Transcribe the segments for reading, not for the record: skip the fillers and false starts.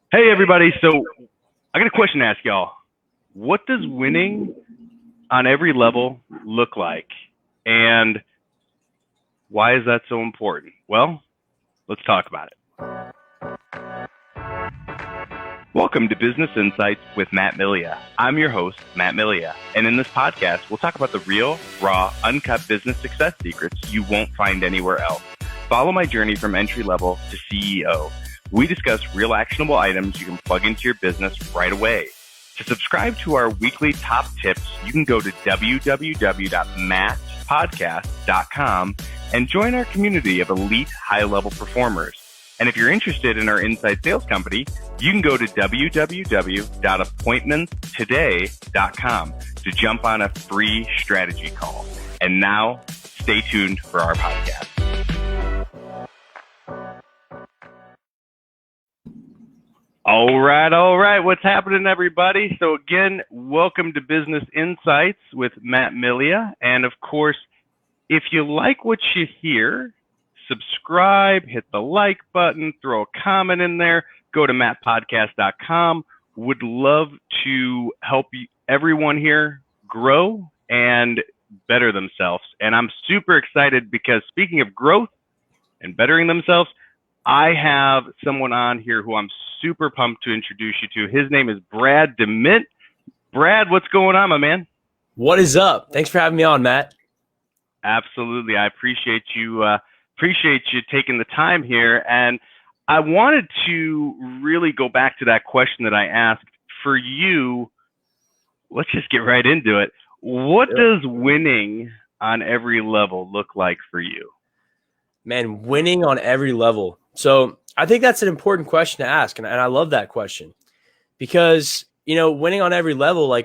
Hey, everybody. So I got a question to ask y'all. What does winning on every level look like? And why is that so important? Well, let's talk about it. Welcome to Business Insights with Matt Milia. I'm your host, Matt Milia. And in this podcast, we'll talk about the real, raw, uncut business success secrets you won't find anywhere else. Follow my journey from entry level to CEO. We discuss real actionable items you can plug into your business right away. To subscribe to our weekly top tips, you can go to www.mattpodcast.com and join our community of elite high-level performers. And if you're interested in our inside sales company, you can go to www.appointmentstoday.com to jump on a free strategy call. And now, stay tuned for our podcast. All right. What's happening, everybody? So again, welcome to Business Insights with Matt Milia. And of course, if you like what you hear, subscribe, hit the like button, throw a comment in there, go to mattpodcast.com. Would love to help everyone here grow and better themselves. And I'm super excited because speaking of growth and bettering themselves, I have someone on here who I'm super pumped to introduce you to. His name is Brad Demint. Brad, what's going on, my man? What is up? Thanks for having me on, Matt. Absolutely. I appreciate you taking the time here. And I wanted to really go back to that question that I asked. For you, let's just get right into it. What does winning on every level look like for you? Man, winning on every level. So I think that's an important question to ask. And I love that question because, winning on every level,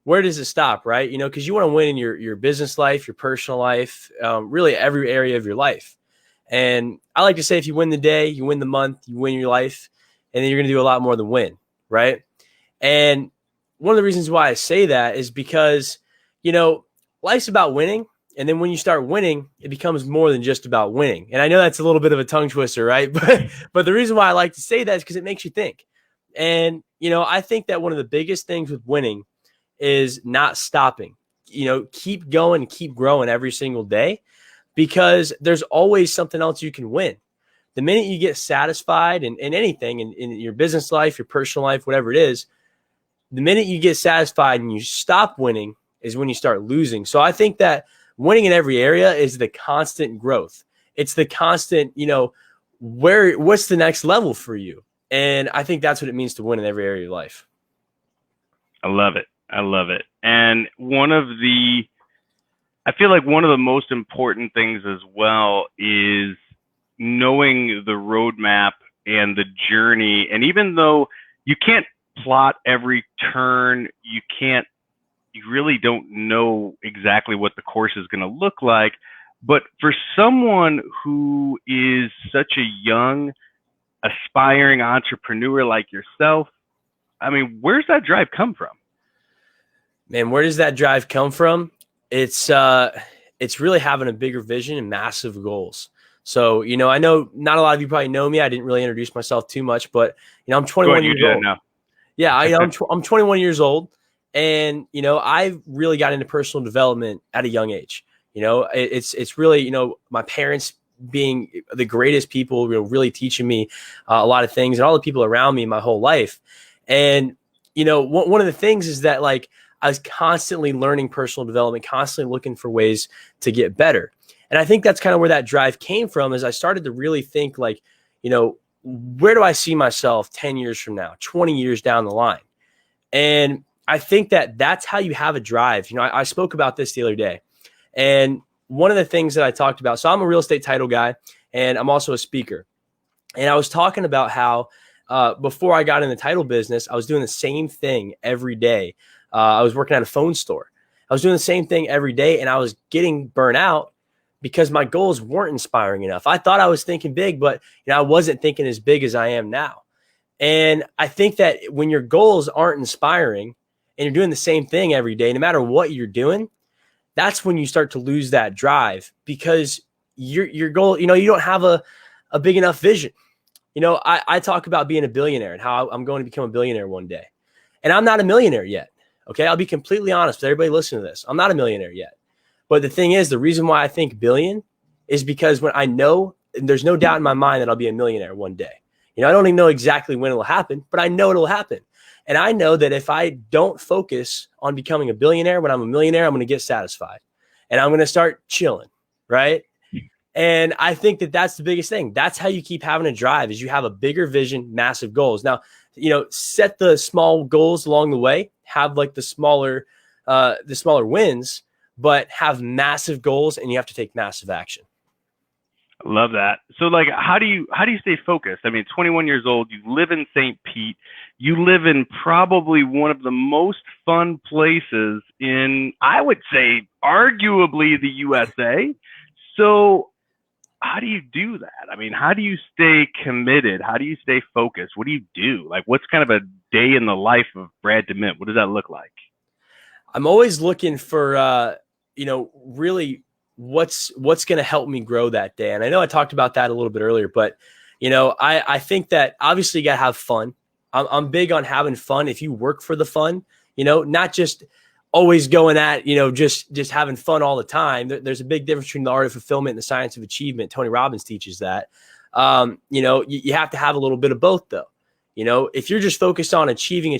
where does it stop, right? Because you want to win in your business life, your personal life, really every area of your life. And I like to say, if you win the day, you win the month, you win your life, and then you're going to do a lot more than win, right? And one of the reasons why I say that is because, life's about winning. And then when you start winning, it becomes more than just about winning. And I know that's a little bit of a tongue twister, right? But the reason why I like to say that is because it makes you think. And, I think that one of the biggest things with winning is not stopping. Keep going, keep growing every single day because there's always something else you can win. The minute you get satisfied in anything, in your business life, your personal life, whatever it is, the minute you get satisfied and you stop winning is when you start losing. So I think that winning in every area is the constant growth. It's the constant, what's the next level for you? And I think that's what it means to win in every area of your life. I love it. And I feel like one of the most important things as well is knowing the roadmap and the journey. And even though you can't plot every turn, you really don't know exactly what the course is going to look like. But for someone who is such a young, aspiring entrepreneur like yourself, I mean, where's that drive come from? Man, where does that drive come from? It's really having a bigger vision and massive goals. So, I know not a lot of you probably know me. I didn't really introduce myself too much, but, I'm 21 years old. Now. Yeah, I'm 21 years old. And, I really got into personal development at a young age. It's really, my parents being the greatest people, really teaching me a lot of things and all the people around me my whole life. And, one of the things is that I was constantly learning personal development, constantly looking for ways to get better. And I think that's kind of where that drive came from as I started to really think where do I see myself 10 years from now, 20 years down the line? And I think that that's how you have a drive. I spoke about this the other day. And one of the things that I talked about, so I'm a real estate title guy, and I'm also a speaker. And I was talking about how before I got in the title business, I was doing the same thing every day. I was working at a phone store. I was doing the same thing every day, and I was getting burnt out because my goals weren't inspiring enough. I thought I was thinking big, but I wasn't thinking as big as I am now. And I think that when your goals aren't inspiring and you're doing the same thing every day, no matter what you're doing, that's when you start to lose that drive because your goal, you don't have a big enough vision. I talk about being a billionaire and how I'm going to become a billionaire one day. And I'm not a millionaire yet. Okay. I'll be completely honest with everybody listening to this. I'm not a millionaire yet. But the thing is, the reason why I think billion is because when I know, and there's no doubt in my mind that I'll be a millionaire one day. I don't even know exactly when it'll happen, but I know it'll happen. And I know that if I don't focus on becoming a billionaire, when I'm a millionaire, I'm going to get satisfied and I'm going to start chilling. Right. And I think that that's the biggest thing. That's how you keep having a drive, is you have a bigger vision, massive goals. Now, set the small goals along the way, have like the smaller wins, but have massive goals, and you have to take massive action. I love that. So like, how do you stay focused? I mean, 21 years old, you live in St. Pete, you live in probably one of the most fun places in, I would say, arguably the USA. So how do you do that? I mean, how do you stay committed? How do you stay focused? What do you do? Like, what's kind of a day in the life of Brad Demint? What does that look like? I'm always looking for, really what's going to help me grow that day. And I know I talked about that a little bit earlier, but, I think that obviously you got to have fun. I'm big on having fun. If you work for the fun, not just always going at, just having fun all the time. There's a big difference between the art of fulfillment and the science of achievement. Tony Robbins teaches that. You have to have a little bit of both though. If you're just focused on achieving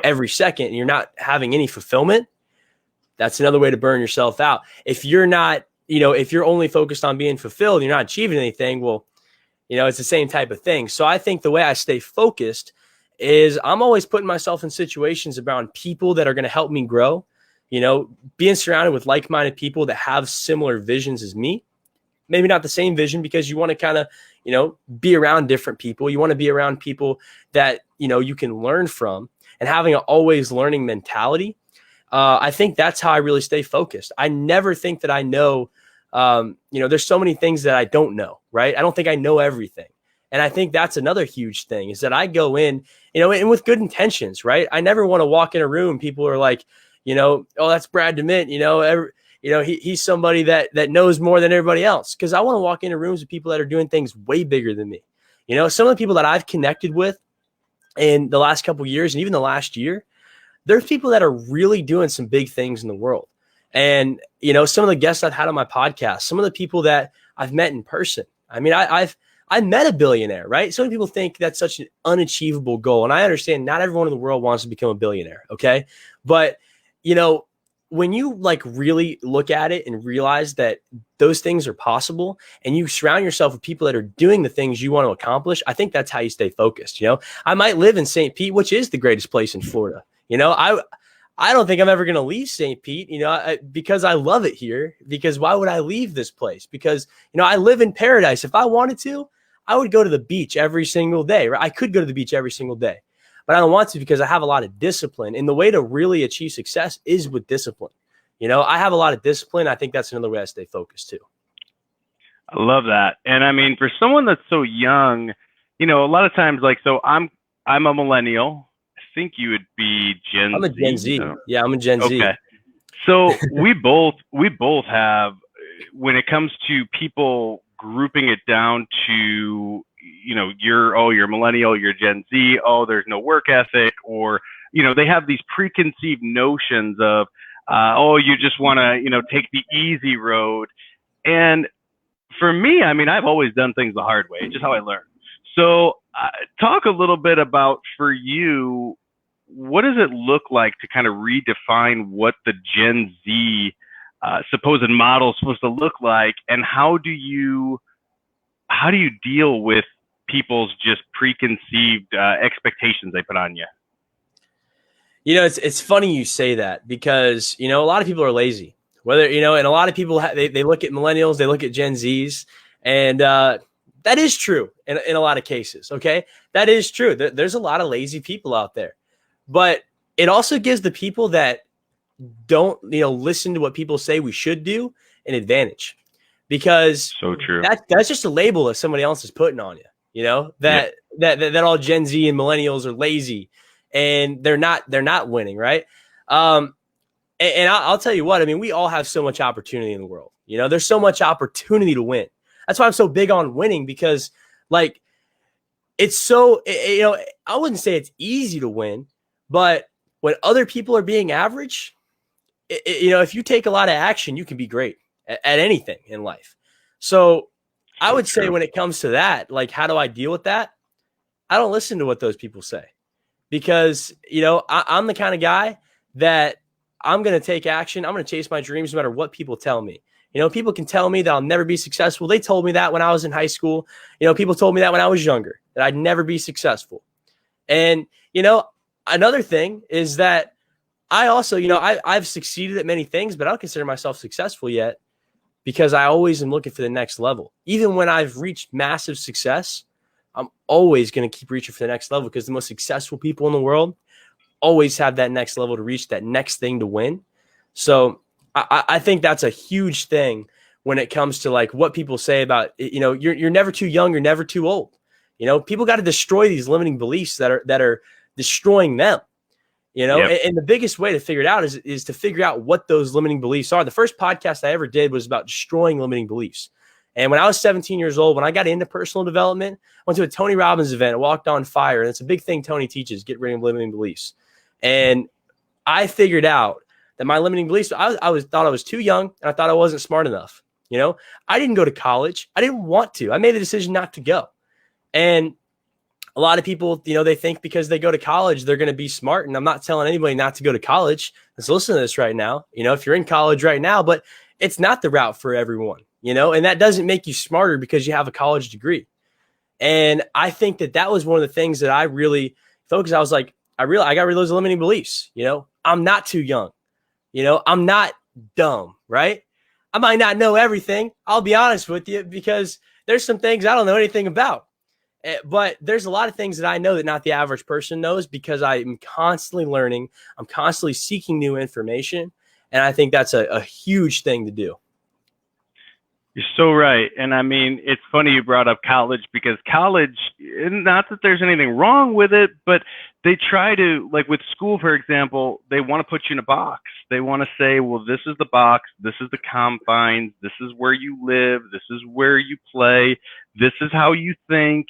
every second and you're not having any fulfillment, that's another way to burn yourself out. If you're not, if you're only focused on being fulfilled, and you're not achieving anything, well, it's the same type of thing. So I think the way I stay focused is I'm always putting myself in situations around people that are going to help me grow, being surrounded with like-minded people that have similar visions as me. Maybe not the same vision, because you want to kind of, be around different people. You want to be around people that, you can learn from, and having an always learning mentality. I think that's how I really stay focused. I never think that I know, there's so many things that I don't know, right? I don't think I know everything. And I think that's another huge thing, is that I go in, and with good intentions, right? I never want to walk in a room. People are like, oh, that's Brad Demint, he's somebody that knows more than everybody else. Cause I want to walk into rooms with people that are doing things way bigger than me. Some of the people that I've connected with in the last couple of years, and even the last year, there's people that are really doing some big things in the world. And, some of the guests I've had on my podcast, some of the people that I've met in person. I mean, I met a billionaire, right? So many people think that's such an unachievable goal. And I understand not everyone in the world wants to become a billionaire. Okay. But, when you like really look at it and realize that those things are possible, and you surround yourself with people that are doing the things you want to accomplish, I think that's how you stay focused. I might live in St. Pete, which is the greatest place in Florida. I don't think I'm ever going to leave St. Pete, because I love it here. Because why would I leave this place? Because, I live in paradise. If I wanted to, I would go to the beach every single day, right? I could go to the beach every single day, but I don't want to, because I have a lot of discipline. And the way to really achieve success is with discipline. I have a lot of discipline. I think that's another way I stay focused too. I love that. And I mean, for someone that's so young, a lot of times, like, so I'm a millennial. I think you would be Gen Z. I'm a Gen Z. Yeah, I'm a Gen Z. Okay. So we both have, when it comes to people grouping it down to, you're millennial, you're Gen Z, there's no work ethic, or, they have these preconceived notions of, you just want to, take the easy road. And for me, I mean, I've always done things the hard way, just how I learned. So talk a little bit about, for you, what does it look like to kind of redefine what the Gen Z supposed model is supposed to look like, and how do you deal with people's just preconceived expectations they put on you? It's funny you say that, because a lot of people are lazy. Whether and a lot of people they look at millennials, they look at Gen Zs, and that is true in a lot of cases. Okay, that is true. There's a lot of lazy people out there. But it also gives the people that don't, listen to what people say we should do an advantage, because so true. That's just a label that somebody else is putting on you. That all Gen Z and millennials are lazy and they're not winning, right? And I'll tell you what, I mean, we all have so much opportunity in the world. There's so much opportunity to win. That's why I'm so big on winning, because like it's so, I wouldn't say it's easy to win, but when other people are being average, if you take a lot of action, you can be great at anything in life. So I would say when it comes to that, like, how do I deal with that? I don't listen to what those people say because, I'm the kind of guy that I'm going to take action. I'm going to chase my dreams no matter what people tell me. People can tell me that I'll never be successful. They told me that when I was in high school. People told me that when I was younger, that I'd never be successful. And, another thing is that I also, I've succeeded at many things, but I don't consider myself successful yet because I always am looking for the next level. Even when I've reached massive success, I'm always going to keep reaching for the next level because the most successful people in the world always have that next level to reach, that next thing to win. So I think that's a huge thing when it comes to like what people say about, you're never too young, you're never too old. People got to destroy these limiting beliefs that are destroying them. Yep. And the biggest way to figure it out is to figure out what those limiting beliefs are. The first podcast I ever did was about destroying limiting beliefs. And when I was 17 years old, when I got into personal development, I went to a Tony Robbins event, I walked on fire. And it's a big thing Tony teaches, get rid of limiting beliefs. And I figured out that my limiting beliefs, I thought I was too young and I thought I wasn't smart enough. I didn't go to college. I didn't want to. I made the decision not to go. And a lot of people, they think because they go to college, they're going to be smart. And I'm not telling anybody not to go to college. Let's listen to this right now. If you're in college right now, but it's not the route for everyone, and that doesn't make you smarter because you have a college degree. And I think that was one of the things that I really focused. I was like, I got rid of those limiting beliefs. I'm not too young. I'm not dumb, right? I might not know everything. I'll be honest with you because there's some things I don't know anything about. But there's a lot of things that I know that not the average person knows because I'm constantly learning. I'm constantly seeking new information. And I think that's a huge thing to do. You're so right. And I mean, it's funny you brought up college because college, not that there's anything wrong with it, but they try to, like with school, for example, they want to put you in a box. They want to say, well, this is the box, this is the confines, this is where you live, this is where you play, this is how you think.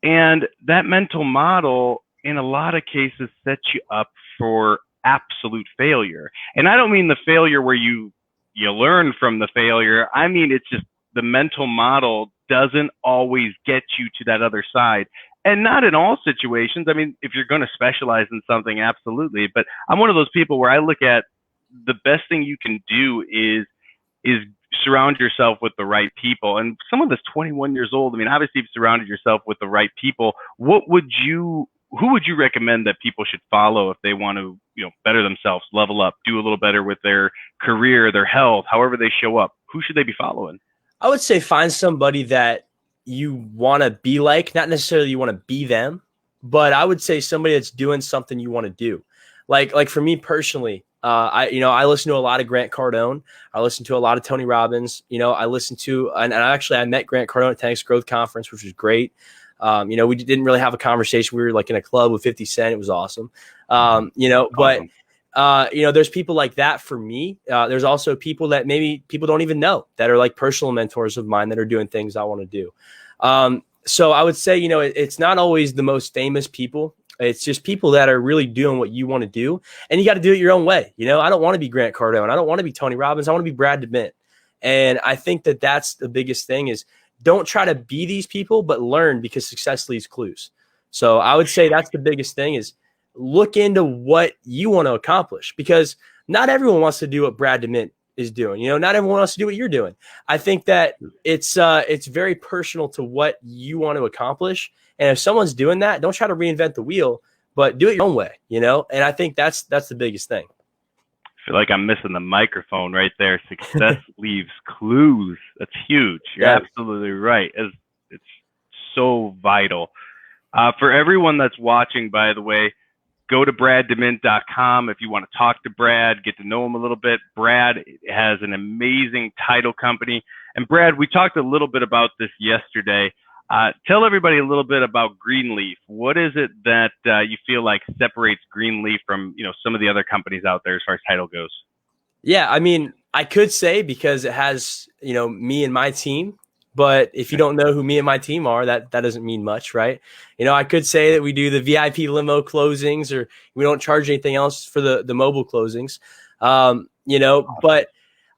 And that mental model, in a lot of cases, sets you up for absolute failure. And I don't mean the failure where you learn from the failure. I mean, it's just the mental model doesn't always get you to that other side. And not in all situations. I mean, if you're going to specialize in something, absolutely. But I'm one of those people where I look at the best thing you can do is surround yourself with the right people. And someone that's 21 years old, I mean, obviously you've surrounded yourself with the right people. Who would you recommend that people should follow if they want to, better themselves, level up, do a little better with their career, their health, however they show up? Who should they be following? I would say find somebody that you want to be like, not necessarily you want to be them, but I would say somebody that's doing something you want to do. Like for me personally, I listen to a lot of Grant Cardone. I listen to a lot of Tony Robbins. I listened to, and I met Grant Cardone at 10X Growth Conference, which was great. We didn't really have a conversation. We were like in a club with 50 Cent. It was awesome. But there's people like that for me. There's also people that maybe people don't even know that are like personal mentors of mine that are doing things I want to do. So I would say, it's not always the most famous people. It's just people that are really doing what you want to do, and you got to do it your own way. I don't want to be Grant Cardone. I don't want to be Tony Robbins. I want to be Brad Demint. And I think that that's the biggest thing is don't try to be these people, but learn because success leaves clues. So I would say that's the biggest thing is look into what you want to accomplish because not everyone wants to do what Brad Demint is doing. Not everyone wants to do what you're doing. I think that it's very personal to what you want to accomplish. And if someone's doing that, don't try to reinvent the wheel, but do it your own way, And I think that's the biggest thing. I feel like I'm missing the microphone right there. Success leaves clues. That's huge. You're absolutely right. It's so vital. For everyone that's watching, by the way, go to braddemint.com if you want to talk to Brad, get to know him a little bit. Brad has an amazing title company. And Brad, we talked a little bit about this yesterday. Tell everybody a little bit about Greenleaf. What is it that you feel like separates Greenleaf from, some of the other companies out there as far as title goes? Yeah, I mean, I could say because it has, me and my team, But if you don't know who me and my team are, that doesn't mean much, right? I could say that we do the VIP limo closings, or we don't charge anything else for the mobile closings. But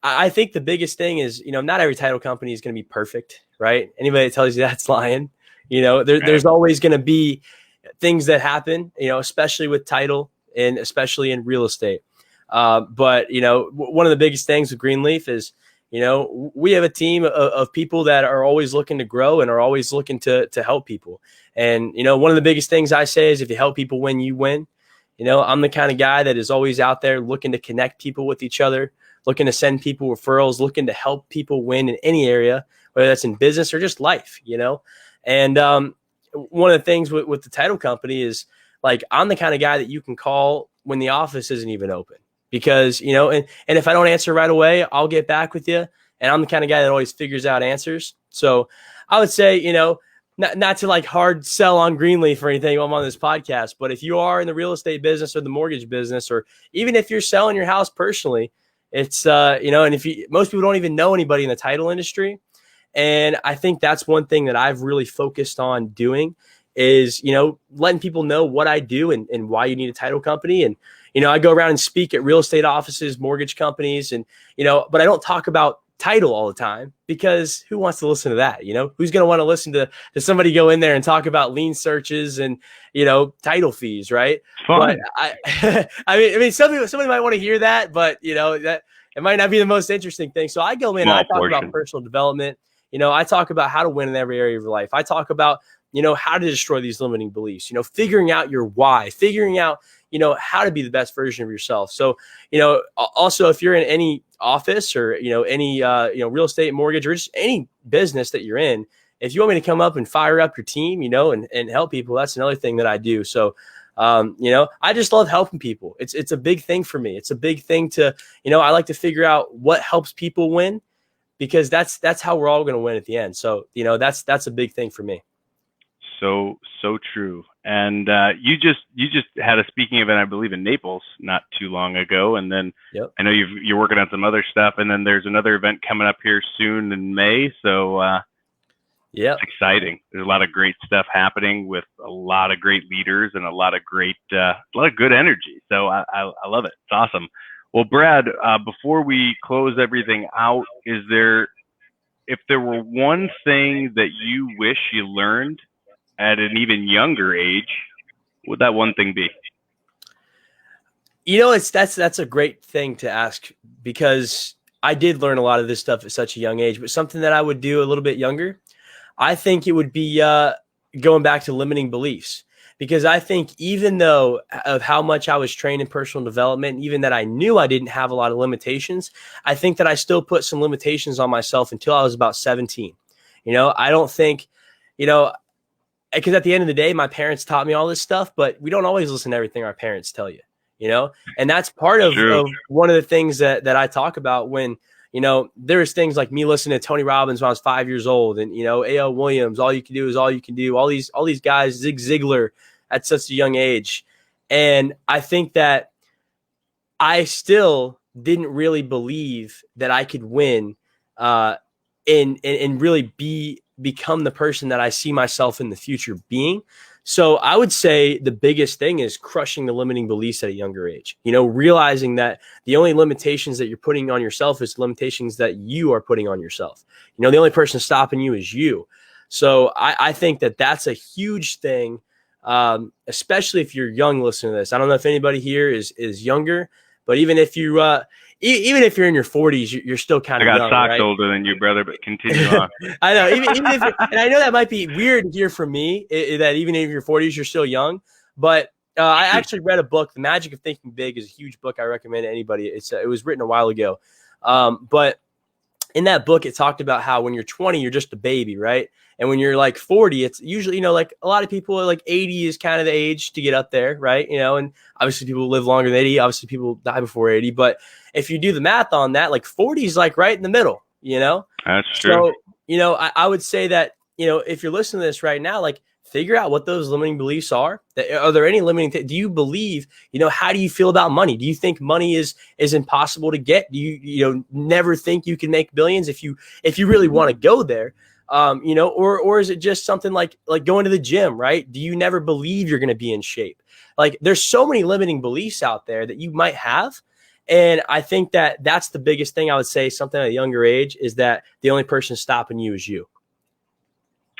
I think the biggest thing is, not every title company is going to be perfect, right? Anybody that tells you that's lying. There's always going to be things that happen, especially with title and especially in real estate. But one of the biggest things with Greenleaf is, we have a team of people that are always looking to grow and are always looking to help people. And, one of the biggest things I say is, if you help people win, you win. I'm the kind of guy that is always out there looking to connect people with each other, looking to send people referrals, looking to help people win in any area, whether that's in business or just life, And one of the things with the title company is, like, I'm the kind of guy that you can call when the office isn't even open, because, and if I don't answer right away, I'll get back with you. And I'm the kind of guy that always figures out answers. So I would say, not to like hard sell on Greenleaf or anything while I'm on this podcast, but if you are in the real estate business or the mortgage business, or even if you're selling your house personally, it's, and if most people don't even know anybody in the title industry. And I think that's one thing that I've really focused on doing is, letting people know what I do and why you need a title company. And, I go around and speak at real estate offices, mortgage companies, and, but I don't talk about title all the time, because who wants to listen to that? Who's going to want to listen to somebody go in there and talk about lien searches and, title fees, right? But I mean, somebody might want to hear that, but that it might not be the most interesting thing. So I go in and I talk about personal development. I talk about how to win in every area of your life. I talk about, how to destroy these limiting beliefs, figuring out your why, figuring out, how to be the best version of yourself. So, also, if you're in any office or, any, real estate, mortgage, or just any business that you're in, if you want me to come up and fire up your team, and help people, that's another thing that I do. So, I just love helping people. It's a big thing for me. It's a big thing to, I like to figure out what helps people win, because that's how we're all going to win at the end. So, that's a big thing for me. So true. And you just had a speaking event, I believe, in Naples not too long ago. And then I know you're working on some other stuff. And then there's another event coming up here soon in May. So it's exciting. There's a lot of great stuff happening with a lot of great leaders and a lot of good energy. So I love it. It's awesome. Well, Brad, before we close everything out, if there were one thing that you wish you learned at an even younger age, what would that one thing be? That's a great thing to ask, because I did learn a lot of this stuff at such a young age, but something that I would do a little bit younger, I think it would be going back to limiting beliefs. Because I think, even though of how much I was trained in personal development, even that I knew I didn't have a lot of limitations, I think that I still put some limitations on myself until I was about 17. I don't think, because at the end of the day, my parents taught me all this stuff, but we don't always listen to everything our parents tell you, and that's part of one of the things that I talk about when, there's things like me listening to Tony Robbins when I was 5 years old, and, A.L. Williams, all you can do is all you can do, all these guys, Zig Ziglar at such a young age. And I think that I still didn't really believe that I could win and really become the person that I see myself in the future being. So I would say the biggest thing is crushing the limiting beliefs at a younger age, realizing that the only limitations that you're putting on yourself is limitations that you are putting on yourself. The only person stopping you is you. So I think that that's a huge thing, especially if you're young listening to this. I don't know if anybody here is younger, but even if you, even if you're in your 40s, you're still kind of young. I got socks right? older than you, brother, but continue on. I know. Even if, and I know that might be weird to hear from me, that even if you're 40s, you're still young. But I actually read a book. The Magic of Thinking Big is a huge book I recommend to anybody. It was written a while ago. But in that book, it talked about how when you're 20, you're just a baby, right? And when you're like 40, it's usually, like a lot of people are like 80 is kind of the age to get up there, right? And obviously people live longer than 80. Obviously people die before 80. But if you do the math on that, like 40 is like right in the middle, That's true. So, I would say that, if you're listening to this right now, like figure out what those limiting beliefs are. Are there any limiting? Do you believe, how do you feel about money? Do you think money is impossible to get? Do you, never think you can make billions if you really want to go there? Or is it just something like going to the gym, right? Do you never believe you're going to be in shape? Like there's so many limiting beliefs out there that you might have. And I think that that's the biggest thing I would say, something at a younger age, is that the only person stopping you is you.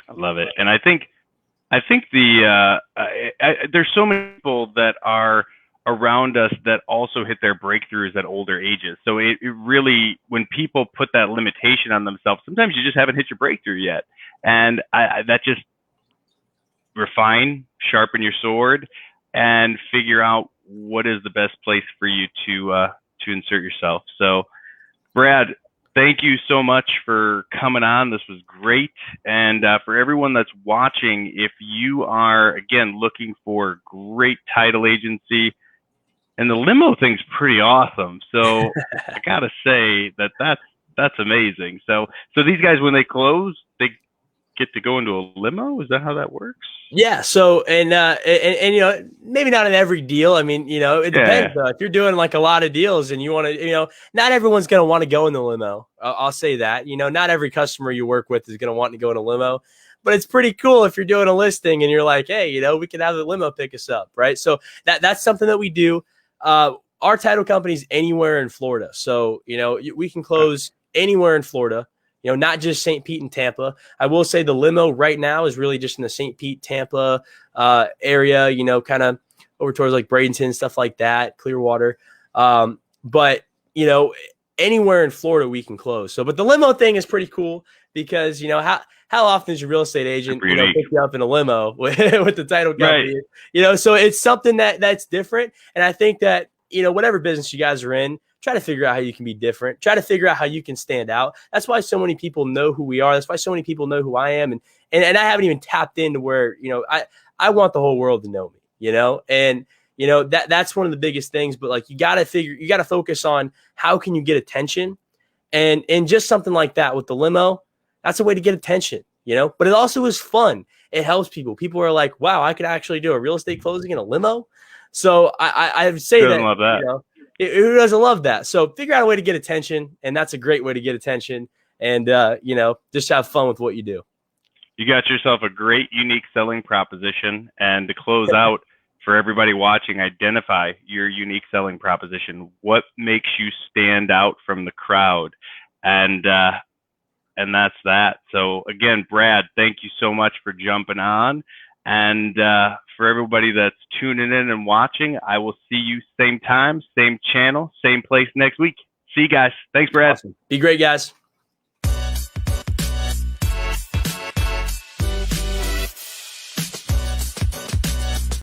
I love it. And I think there's so many people that are around us that also hit their breakthroughs at older ages. So it really, when people put that limitation on themselves, sometimes you just haven't hit your breakthrough yet. And that just refine, sharpen your sword, and figure out what is the best place for you to insert yourself. So, Brad, thank you so much for coming on. This was great. And for everyone that's watching, if you are, again, looking for great title agency, and the limo thing's pretty awesome. So I got to say that's amazing. So these guys, when they close, they get to go into a limo? Is that how that works? Yeah. So, and maybe not in every deal. I mean, it depends. If you're doing like a lot of deals and you want to, not everyone's going to want to go in the limo. I'll say that, not every customer you work with is going to want to go in a limo, but it's pretty cool if you're doing a listing and you're like, hey, we can have the limo pick us up. Right. So that's something that we do. Our title company's anywhere in Florida. So, we can close anywhere in Florida. Not just St. Pete and Tampa. I will say the limo right now is really just in the St. Pete, Tampa area, kind of over towards like Bradenton, stuff like that, Clearwater. But, anywhere in Florida we can close. So, but the limo thing is pretty cool because, how often is your real estate agent, pick you up in a limo with the title company? Right. So it's something that's different. And I think that, whatever business you guys are in, try to figure out how you can be different. Try to figure out how you can stand out. That's why so many people know who we are. That's why so many people know who I am. And I haven't even tapped into where, I want the whole world to know me, and, that's one of the biggest things. But like, you got to focus on how can you get attention, and just something like that with the limo, that's a way to get attention, but it also is fun. It helps people. People are like, wow, I could actually do a real estate closing in a limo. So I would say that, love that. Who doesn't love that? So figure out a way to get attention, and that's a great way to get attention. And just have fun with what you do. You got yourself a great, unique selling proposition. And to close out, for everybody watching, identify your unique selling proposition. What makes you stand out from the crowd? And that's that. So again, Brad, thank you so much for jumping on. And for everybody that's tuning in and watching, I will see you same time, same channel, same place next week. See you guys. Thanks, Brad. Awesome. Be great, guys.